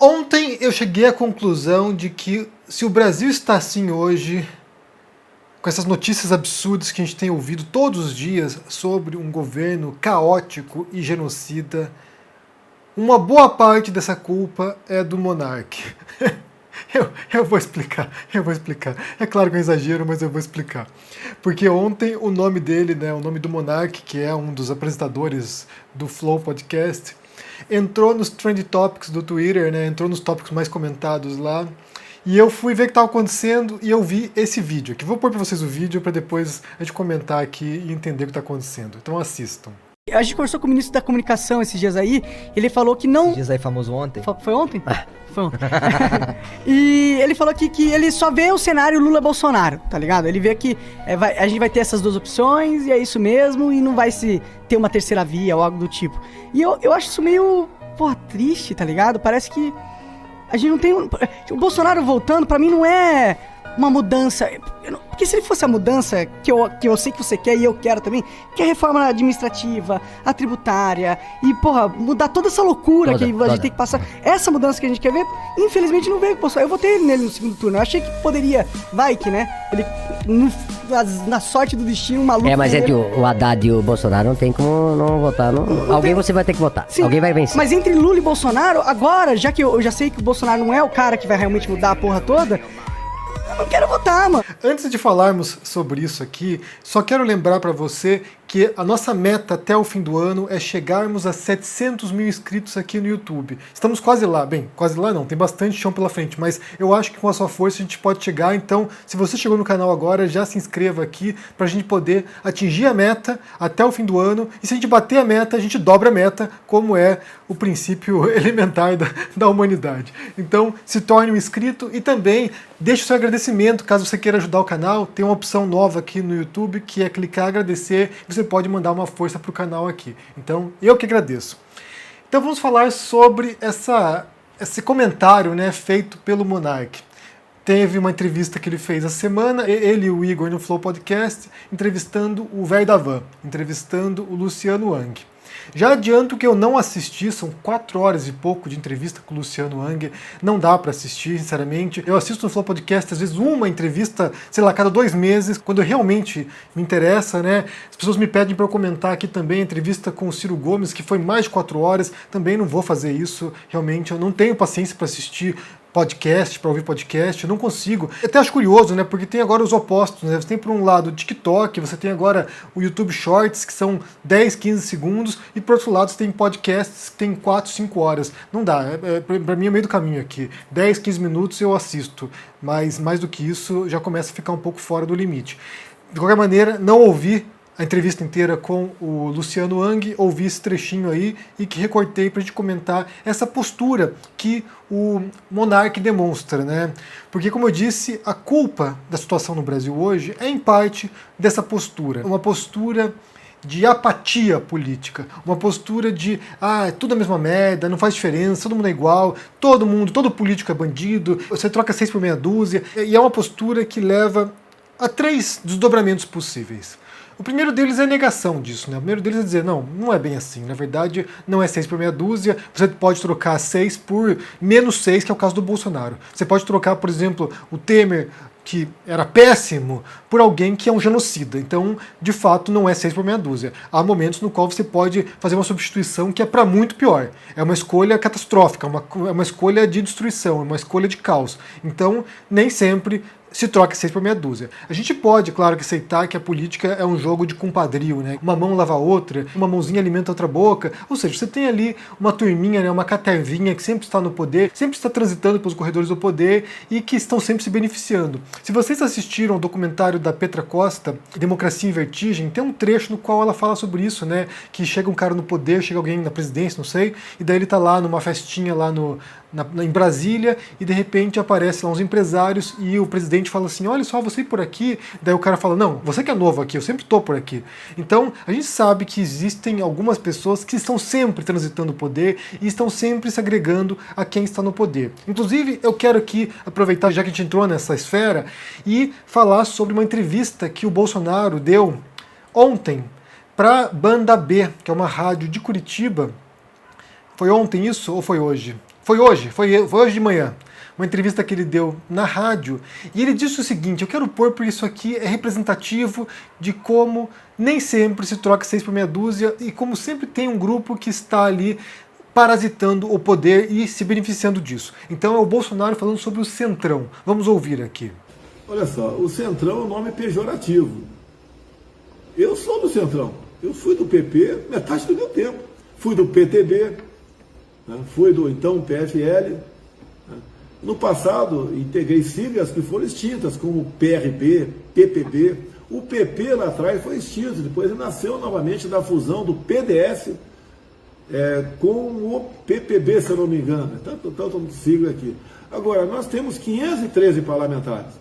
Ontem eu cheguei à conclusão de que se o Brasil está assim hoje, com essas notícias absurdas que a gente tem ouvido todos os dias sobre um governo caótico e genocida, uma boa parte dessa culpa é do monarca. Eu vou explicar. É claro que é um exagero, mas eu vou explicar. Porque ontem o nome dele, o nome do monarca, que é um dos apresentadores do Flow Podcast, entrou nos Trend Topics do Twitter, entrou nos tópicos mais comentados lá. E eu fui ver o que estava acontecendo e eu vi esse vídeo aqui. Vou pôr para vocês o vídeo para depois a gente comentar aqui e entender o que está acontecendo. Então assistam. A gente conversou com o ministro da comunicação esses dias aí, ele falou que não... Esses dias aí famoso ontem? Foi ontem? Foi ontem. E ele falou que ele só vê o cenário Lula-Bolsonaro, tá ligado? Ele vê que a gente vai ter essas duas opções e é isso mesmo, e não vai se ter uma terceira via ou algo do tipo. E eu acho isso meio, triste, tá ligado? Parece que a gente não tem... O Bolsonaro voltando, pra mim, não é uma mudança... Porque se ele fosse a mudança que eu sei que você quer e eu quero também, que é a reforma administrativa, a tributária, e, mudar toda essa loucura que a gente tem que passar. Essa mudança que a gente quer ver, infelizmente não veio com o Bolsonaro. Eu votei nele no segundo turno. Eu achei que poderia, ele, na sorte do destino, um maluco... Mas entre o Haddad e o Bolsonaro não tem como não votar. Alguém você vai ter que votar. Sim, alguém vai vencer. Mas entre Lula e Bolsonaro, agora, já que eu já sei que o Bolsonaro não é o cara que vai realmente mudar a porra toda, eu não quero votar, mano. Antes de falarmos sobre isso aqui, só quero lembrar para você que a nossa meta até o fim do ano é chegarmos a 700 mil inscritos aqui no YouTube. Estamos quase lá. Bem, quase lá não, tem bastante chão pela frente, mas eu acho que com a sua força a gente pode chegar. Então, se você chegou no canal agora, já se inscreva aqui para a gente poder atingir a meta até o fim do ano. E se a gente bater a meta, a gente dobra a meta, como é o princípio elementar da humanidade. Então, se torne um inscrito e também deixe o seu agradecimento, caso você queira ajudar o canal. Tem uma opção nova aqui no YouTube, que é clicar agradecer. Você pode mandar uma força para o canal aqui. Então, eu que agradeço. Então vamos falar sobre esse comentário feito pelo Monark. Teve uma entrevista que ele fez essa semana, ele e o Igor no Flow Podcast, entrevistando o Véi da Van, entrevistando o Luciano Hang. Já adianto que eu não assisti, são 4 horas e pouco de entrevista com o Luciano Hang, não dá para assistir, sinceramente. Eu assisto no Flow Podcast, às vezes uma entrevista, cada 2 meses, quando realmente me interessa, As pessoas me pedem para eu comentar aqui também a entrevista com o Ciro Gomes, que foi mais de 4 horas, também não vou fazer isso, realmente, eu não tenho paciência para assistir podcast, para ouvir podcast, eu não consigo. Eu até acho curioso, porque tem agora os opostos, Você tem por um lado o TikTok, você tem agora o YouTube Shorts, que são 10, 15 segundos, e por outro lado você tem podcasts que tem 4, 5 horas. Não dá, para mim é meio do caminho aqui. 10, 15 minutos eu assisto, mas mais do que isso já começa a ficar um pouco fora do limite. De qualquer maneira, não ouvi a entrevista inteira com o Luciano Hang, ouvi esse trechinho aí e que recortei para a gente comentar essa postura que o Monark demonstra, Porque, como eu disse, a culpa da situação no Brasil hoje é em parte dessa postura, uma postura de apatia política, uma postura de é tudo a mesma merda, não faz diferença, todo mundo é igual, todo político é bandido, você troca 6 por meia dúzia, e é uma postura que leva a 3 desdobramentos possíveis. O primeiro deles é a negação disso, O primeiro deles é dizer, não é bem assim, na verdade não é 6 por meia dúzia, você pode trocar 6 por menos 6, que é o caso do Bolsonaro. Você pode trocar, por exemplo, o Temer, que era péssimo, por alguém que é um genocida. Então, de fato, não é 6 por meia dúzia. Há momentos no qual você pode fazer uma substituição que é para muito pior. É uma escolha catastrófica, é uma escolha de destruição, é uma escolha de caos. Então, nem sempre se troca 6 por meia dúzia. A gente pode, claro, que aceitar que a política é um jogo de compadrio, Uma mão lava a outra, uma mãozinha alimenta a outra boca. Ou seja, você tem ali uma turminha, uma catervinha que sempre está no poder, sempre está transitando pelos corredores do poder e que estão sempre se beneficiando. Se vocês assistiram ao documentário da Petra Costa, Democracia em Vertigem, tem um trecho no qual ela fala sobre isso, Que chega um cara no poder, chega alguém na presidência, não sei, e daí ele tá lá numa festinha lá em Brasília e de repente aparecem lá uns empresários e o presidente fala assim, olha só, você ir por aqui, daí o cara fala, não, você que é novo aqui, eu sempre tô por aqui. Então, a gente sabe que existem algumas pessoas que estão sempre transitando o poder e estão sempre se agregando a quem está no poder. Inclusive, eu quero aqui aproveitar, já que a gente entrou nessa esfera, e falar sobre uma entrevista que o Bolsonaro deu ontem para Banda B, que é uma rádio de Curitiba. Foi ontem isso ou foi hoje? Foi hoje de manhã, uma entrevista que ele deu na rádio, e ele disse o seguinte: eu quero pôr porque isso aqui é representativo de como nem sempre se troca 6 por meia dúzia e como sempre tem um grupo que está ali parasitando o poder e se beneficiando disso. Então é o Bolsonaro falando sobre o Centrão. Vamos ouvir aqui. Olha só, o Centrão é um nome pejorativo. Eu sou do Centrão. Eu fui do PP metade do meu tempo. Fui do PTB, né? Fui do então PFL. Né? No passado, integrei siglas que foram extintas, como PRB, PPB. O PP lá atrás foi extinto, depois ele nasceu novamente da fusão do PDS com o PPB, se eu não me engano. Tanto sigla aqui. Agora, nós temos 513 parlamentares.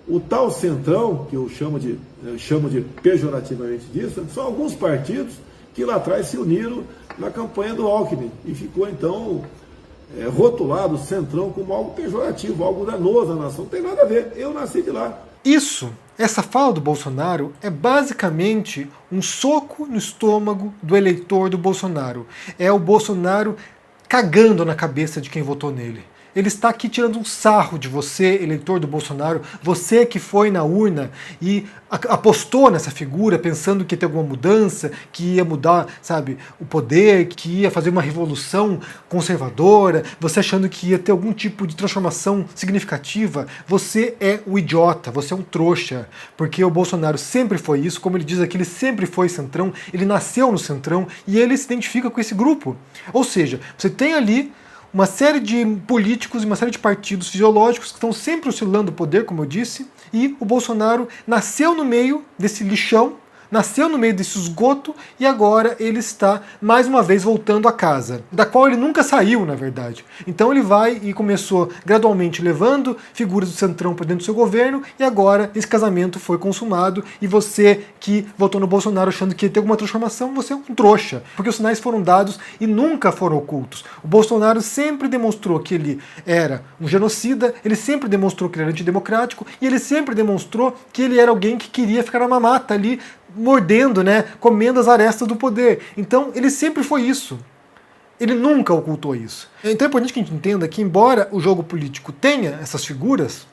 O tal Centrão, que eu chamo de pejorativamente disso, são alguns partidos que lá atrás se uniram na campanha do Alckmin e ficou então rotulado o Centrão como algo pejorativo, algo danoso à nação. Não tem nada a ver, eu nasci de lá. Essa fala do Bolsonaro é basicamente um soco no estômago do eleitor do Bolsonaro. É o Bolsonaro cagando na cabeça de quem votou nele. Ele está aqui tirando um sarro de você, eleitor do Bolsonaro, você que foi na urna e apostou nessa figura pensando que ia ter alguma mudança, que ia mudar, sabe, o poder, que ia fazer uma revolução conservadora, você achando que ia ter algum tipo de transformação significativa. Você é o idiota, você é um trouxa, porque o Bolsonaro sempre foi isso, como ele diz aqui, ele sempre foi Centrão, ele nasceu no Centrão e ele se identifica com esse grupo. Ou seja, você tem ali uma série de políticos e uma série de partidos fisiológicos que estão sempre oscilando o poder, como eu disse, e o Bolsonaro nasceu no meio desse lixão, nasceu no meio desse esgoto e agora ele está mais uma vez voltando a casa, da qual ele nunca saiu, na verdade. Então ele vai e começou gradualmente levando figuras do Centrão para dentro do seu governo e agora esse casamento foi consumado e você que votou no Bolsonaro achando que ia ter alguma transformação, você é um trouxa, porque os sinais foram dados e nunca foram ocultos. O Bolsonaro sempre demonstrou que ele era um genocida, ele sempre demonstrou que ele era antidemocrático e ele sempre demonstrou que ele era alguém que queria ficar na mamata ali, mordendo, né, comendo as arestas do poder. Então ele sempre foi isso. Ele nunca ocultou isso. Então é importante que a gente entenda que, embora o jogo político tenha essas figuras,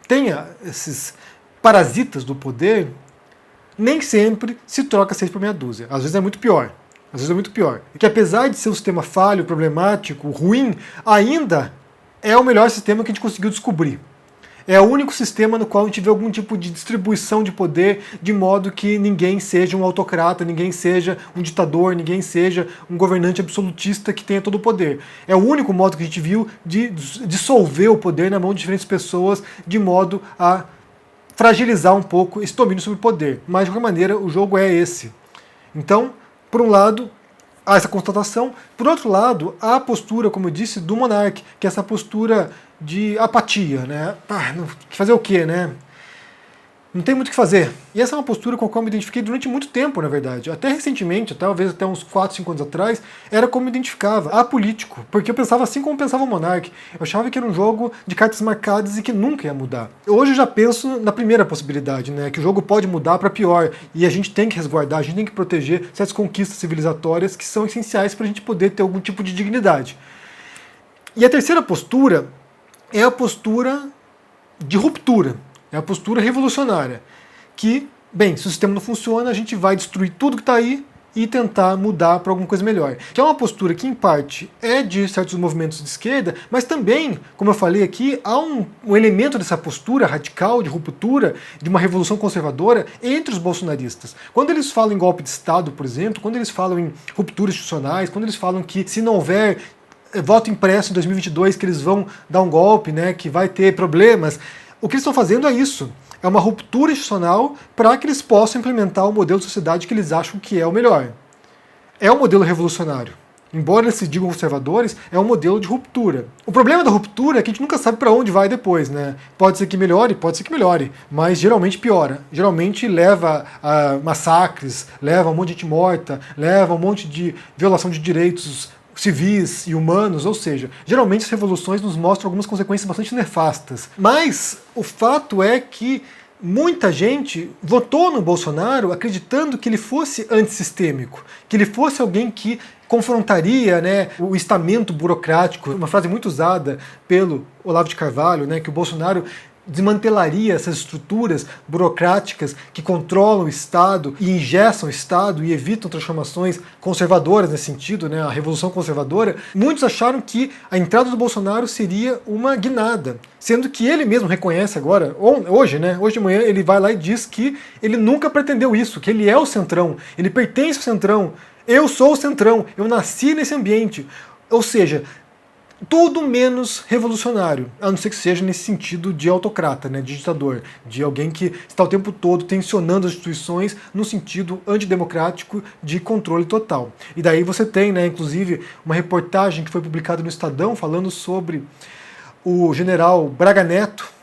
tenha esses parasitas do poder, nem sempre se troca 6 por meia dúzia. Às vezes é muito pior. Às vezes é muito pior. E que apesar de ser um sistema falho, problemático, ruim, ainda é o melhor sistema que a gente conseguiu descobrir. É o único sistema no qual a gente vê algum tipo de distribuição de poder, de modo que ninguém seja um autocrata, ninguém seja um ditador, ninguém seja um governante absolutista que tenha todo o poder. É o único modo que a gente viu de dissolver o poder na mão de diferentes pessoas, de modo a fragilizar um pouco esse domínio sobre o poder. Mas, de qualquer maneira, o jogo é esse. Então, por um lado, há essa constatação. Por outro lado, há a postura, como eu disse, do monarca, que é essa postura de apatia, né? Fazer o quê, né? Não tem muito o que fazer. E essa é uma postura com a qual eu me identifiquei durante muito tempo, na verdade. Até recentemente, talvez até uns 4, 5 anos atrás, era como eu me identificava, apolítico. Porque eu pensava assim como pensava o monarca. Eu achava que era um jogo de cartas marcadas e que nunca ia mudar. Hoje eu já penso na primeira possibilidade, né? Que o jogo pode mudar para pior. E a gente tem que resguardar, a gente tem que proteger certas conquistas civilizatórias que são essenciais para a gente poder ter algum tipo de dignidade. E a terceira postura é a postura de ruptura, é a postura revolucionária, que, bem, se o sistema não funciona, a gente vai destruir tudo que está aí e tentar mudar para alguma coisa melhor. Que é uma postura que, em parte, é de certos movimentos de esquerda, mas também, como eu falei aqui, há um elemento dessa postura radical, de ruptura, de uma revolução conservadora entre os bolsonaristas. Quando eles falam em golpe de Estado, por exemplo, quando eles falam em rupturas institucionais, quando eles falam que se não houver voto impresso em 2022, que eles vão dar um golpe, né, que vai ter problemas. O que eles estão fazendo é isso. É uma ruptura institucional para que eles possam implementar o modelo de sociedade que eles acham que é o melhor. É um modelo revolucionário. Embora eles se digam conservadores, é um modelo de ruptura. O problema da ruptura é que a gente nunca sabe para onde vai depois, né? Pode ser que melhore, mas geralmente piora. Geralmente leva a massacres, leva um monte de gente morta, leva um monte de violação de direitos civis e humanos, ou seja, geralmente as revoluções nos mostram algumas consequências bastante nefastas. Mas o fato é que muita gente votou no Bolsonaro acreditando que ele fosse antissistêmico, que ele fosse alguém que confrontaria, né, o estamento burocrático, uma frase muito usada pelo Olavo de Carvalho, né, que o Bolsonaro desmantelaria essas estruturas burocráticas que controlam o Estado e engessam o Estado e evitam transformações conservadoras nesse sentido, né, a revolução conservadora. Muitos acharam que a entrada do Bolsonaro seria uma guinada, sendo que ele mesmo reconhece agora, hoje, né, hoje de manhã, ele vai lá e diz que ele nunca pretendeu isso, que ele é o Centrão, ele pertence ao Centrão, eu sou o Centrão, eu nasci nesse ambiente. Ou seja, tudo menos revolucionário, a não ser que seja nesse sentido de autocrata, né, de ditador, de alguém que está o tempo todo tensionando as instituições no sentido antidemocrático de controle total. E daí você tem, né, inclusive, uma reportagem que foi publicada no Estadão falando sobre o general Braga Neto,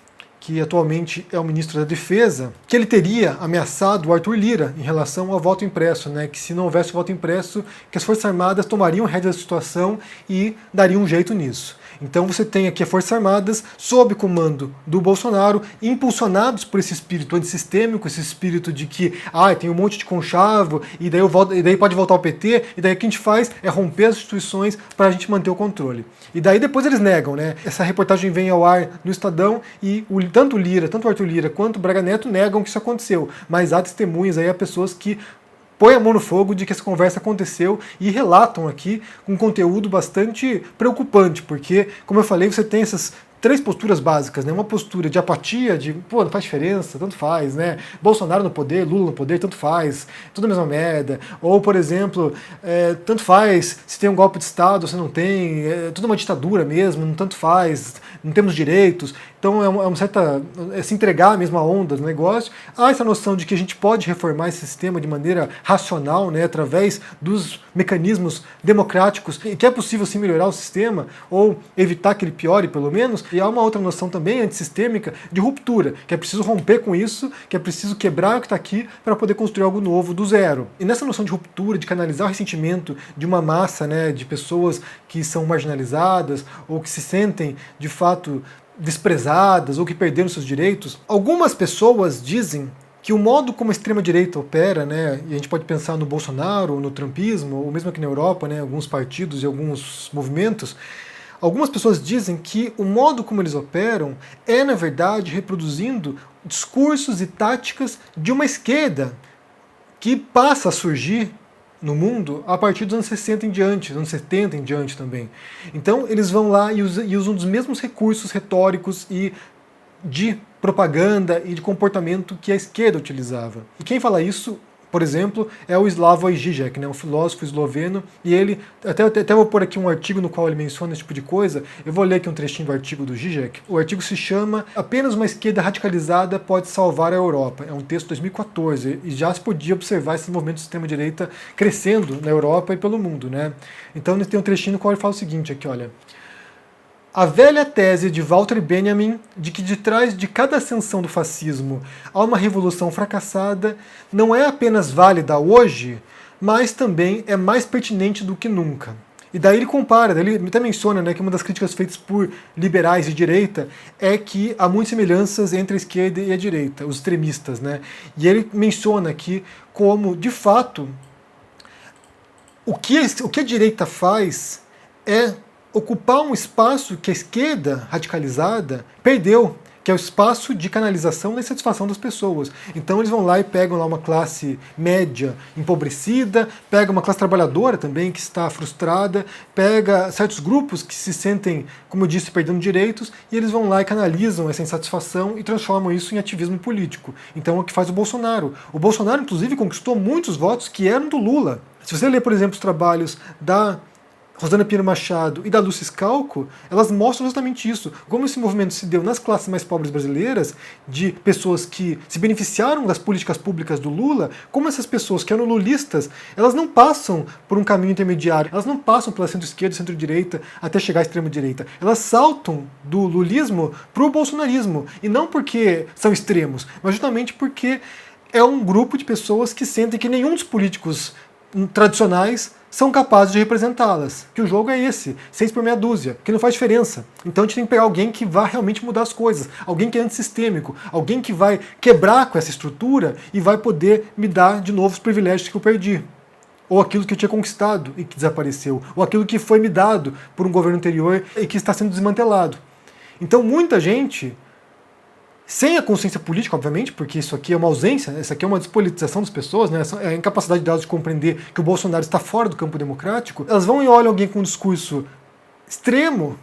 que atualmente é o ministro da Defesa, que ele teria ameaçado o Arthur Lira em relação ao voto impresso, né? Que se não houvesse o voto impresso, que as Forças Armadas tomariam rédea da situação e dariam um jeito nisso. Então você tem aqui as Forças Armadas sob comando do Bolsonaro, impulsionados por esse espírito antissistêmico, esse espírito de que tem um monte de conchavo, e daí pode voltar ao PT, e daí o que a gente faz é romper as instituições para a gente manter o controle. E daí depois eles negam, né? Essa reportagem vem ao ar no Estadão e tanto o Arthur Lira quanto o Braga Neto negam que isso aconteceu, mas há testemunhas aí, há pessoas que põem a mão no fogo de que essa conversa aconteceu e relatam aqui um conteúdo bastante preocupante, porque, como eu falei, você tem essas três posturas básicas, né? Uma postura de apatia, de não faz diferença, tanto faz, né? Bolsonaro no poder, Lula no poder, tanto faz, tudo a mesma merda. Ou, por exemplo, tanto faz se tem um golpe de Estado ou se não tem, tudo uma ditadura mesmo, não tanto faz, não temos direitos. Então é uma certa. Se entregar mesmo à onda do negócio. Há essa noção de que a gente pode reformar esse sistema de maneira racional, né, através dos mecanismos democráticos, e que é possível sim melhorar o sistema, ou evitar que ele piore, pelo menos. E há uma outra noção também antissistêmica de ruptura, que é preciso romper com isso, que é preciso quebrar o que está aqui para poder construir algo novo do zero. E nessa noção de ruptura, de canalizar o ressentimento de uma massa, né, de pessoas que são marginalizadas ou que se sentem de fato desprezadas ou que perderam seus direitos, algumas pessoas dizem que o modo como a extrema-direita opera, né, e a gente pode pensar no Bolsonaro, no trumpismo, ou mesmo aqui na Europa, né, alguns partidos e alguns movimentos, algumas pessoas dizem que o modo como eles operam é, na verdade, reproduzindo discursos e táticas de uma esquerda que passa a surgir no mundo a partir dos anos 60 em diante, dos anos 70 em diante também. Então eles vão lá e usam dos mesmos recursos retóricos e de propaganda e de comportamento que a esquerda utilizava. E quem fala isso, por exemplo, é o Slavoj Žižek, né, um filósofo esloveno, e ele, até vou pôr aqui um artigo no qual ele menciona esse tipo de coisa, eu vou ler aqui um trechinho do artigo do Žižek. O artigo se chama Apenas uma esquerda radicalizada pode salvar a Europa. É um texto de 2014, e já se podia observar esse movimento de extrema-direita crescendo na Europa e pelo mundo, né? Então tem um trechinho no qual ele fala o seguinte aqui, olha. A velha tese de Walter Benjamin de que de trás de cada ascensão do fascismo há uma revolução fracassada não é apenas válida hoje, mas também é mais pertinente do que nunca. E daí ele compara, daí ele até menciona, né, que uma das críticas feitas por liberais de direita é que há muitas semelhanças entre a esquerda e a direita, os extremistas, né? E ele menciona aqui como, de fato, o que a direita faz é ocupar um espaço que a esquerda radicalizada perdeu, que é o espaço de canalização e insatisfação das pessoas. Então eles vão lá e pegam lá uma classe média empobrecida, pega uma classe trabalhadora também que está frustrada, pega certos grupos que se sentem, como eu disse, perdendo direitos, e eles vão lá e canalizam essa insatisfação e transformam isso em ativismo político. Então é o que faz o Bolsonaro. O Bolsonaro, inclusive, conquistou muitos votos que eram do Lula. Se você ler, por exemplo, os trabalhos da Rosana Pinheiro Machado e da Lúcia Scalco, elas mostram justamente isso. Como esse movimento se deu nas classes mais pobres brasileiras, de pessoas que se beneficiaram das políticas públicas do Lula, como essas pessoas que eram lulistas, elas não passam por um caminho intermediário, elas não passam pela centro-esquerda, centro-direita, até chegar à extrema-direita. Elas saltam do lulismo para o bolsonarismo, e não porque são extremos, mas justamente porque é um grupo de pessoas que sentem que nenhum dos políticos tradicionais são capazes de representá-las. Que o jogo é esse, 6 por meia dúzia, que não faz diferença. Então a gente tem que pegar alguém que vai realmente mudar as coisas, alguém que é antissistêmico, alguém que vai quebrar com essa estrutura e vai poder me dar de novo os privilégios que eu perdi. Ou aquilo que eu tinha conquistado e que desapareceu, ou aquilo que foi me dado por um governo anterior e que está sendo desmantelado. Então muita gente, sem a consciência política, obviamente, porque isso aqui é uma ausência, isso aqui é uma despolitização das pessoas, né? É a incapacidade delas de compreender que o Bolsonaro está fora do campo democrático, elas vão e olham alguém com um discurso extremo,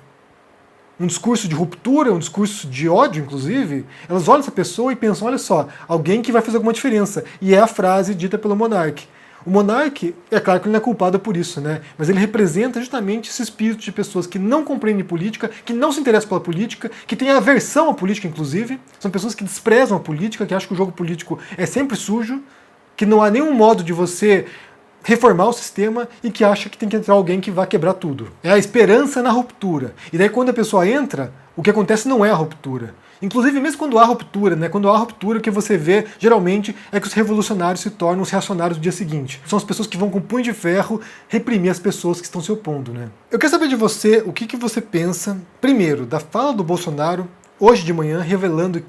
um discurso de ruptura, um discurso de ódio, inclusive, elas olham essa pessoa e pensam, olha só, alguém que vai fazer alguma diferença. E é a frase dita pelo Monark. O Monark, é claro que ele não é culpado por isso, né? Mas ele representa justamente esse espírito de pessoas que não compreendem política, que não se interessam pela política, que têm aversão à política, inclusive. São pessoas que desprezam a política, que acham que o jogo político é sempre sujo, que não há nenhum modo de você reformar o sistema e que acha que tem que entrar alguém que vai quebrar tudo. É a esperança na ruptura. E daí quando a pessoa entra, o que acontece não é a ruptura. Inclusive, mesmo quando há ruptura, né? Quando há ruptura, o que você vê, geralmente, é que os revolucionários se tornam os reacionários no dia seguinte. São as pessoas que vão com punho de ferro reprimir as pessoas que estão se opondo, né? Eu quero saber de você, o que você pensa, primeiro, da fala do Bolsonaro, hoje de manhã, revelando,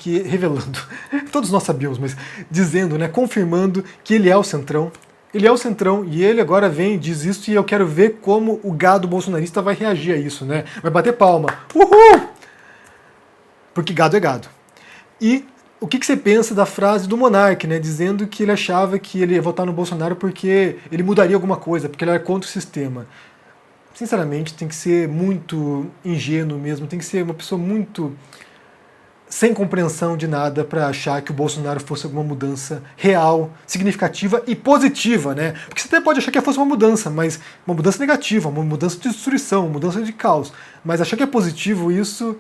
todos nós sabíamos, mas dizendo, né? Confirmando que ele é o Centrão. Ele é o Centrão e ele agora vem e diz isso e eu quero ver como o gado bolsonarista vai reagir a isso, né? Vai bater palma. Uhul! Porque gado é gado. E o que você pensa da frase do Monark, né, dizendo que ele achava que ele ia votar no Bolsonaro porque ele mudaria alguma coisa, porque ele era contra o sistema? Sinceramente, tem que ser muito ingênuo mesmo, tem que ser uma pessoa muito sem compreensão de nada para achar que o Bolsonaro fosse alguma mudança real, significativa e positiva, né? Porque você até pode achar que fosse uma mudança, mas uma mudança negativa, uma mudança de destruição, uma mudança de caos. Mas achar que é positivo isso...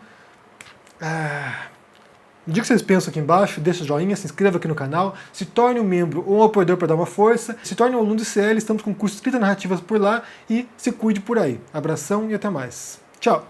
Me diga o que vocês pensam aqui embaixo, deixa o joinha, se inscreva aqui no canal, se torne um membro ou um apoiador para dar uma força, se torne um aluno do CL, estamos com curso de escrita narrativas por lá e se cuide por aí. Abração e até mais. Tchau!